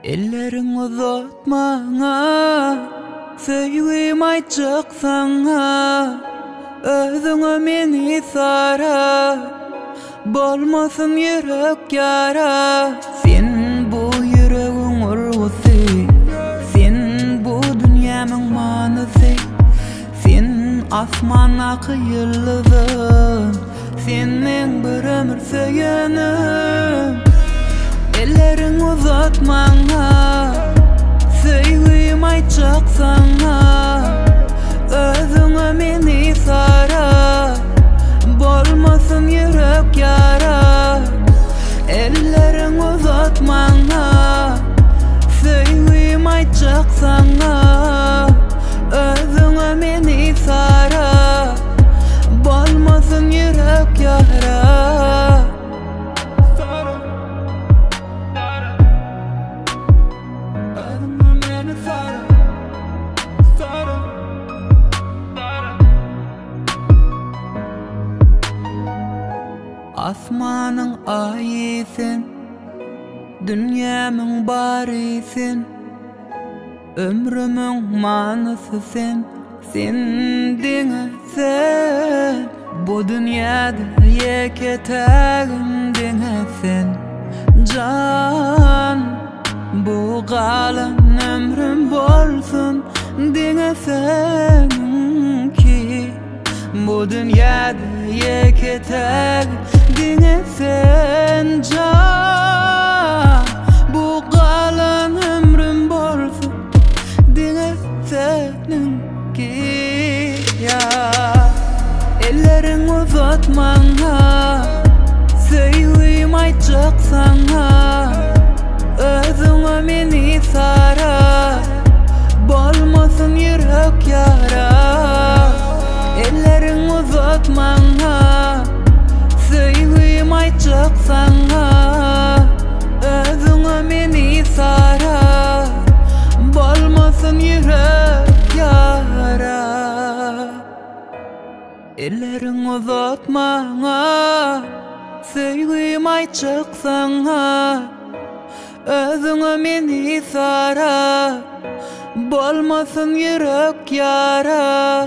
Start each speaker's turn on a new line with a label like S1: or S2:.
S1: Ellerin uzatmana, söyleyim aytacak sana. Özüňe meni sara, bolmasın yürek yara. Sen bu yüreğin urgusy, sen bu dünýämiň manysy. Sen asmanaky ýyldızym, seniň bir ömür söýenim. Ellerin uzatmana, söyleyim aytacak sana. Özüňe meni sara, bolmasın yürek yara. Ellerin uzatmana, söyleyim aytacak sana. Özüňe meni sara, bolmasın yürek yara. Asmanyň aýysen, dünýämiň barysen, ömrümiň manysy sen. Sen diňe sen, bu dünýäde ýeketägim diňe sen. Can, bu galan ömrüm bolsun diňe senki. Bu dünýäde ýeketägim diňe sen. Can, bu galan ömrüm bolsun diňe seninki. Ya ellerin uzatmana, söyleyim aytacak sana. Özüňe meni sara, bolmasın yürek yara. Ellerin uzatmana, söyleyim aytacak sana. Özüňe meni sara, bolmasın yürek yara. Ellerin uzatmana, söyleyim aytacak sana. Özüňe meni sara, bolmasın yürek yara.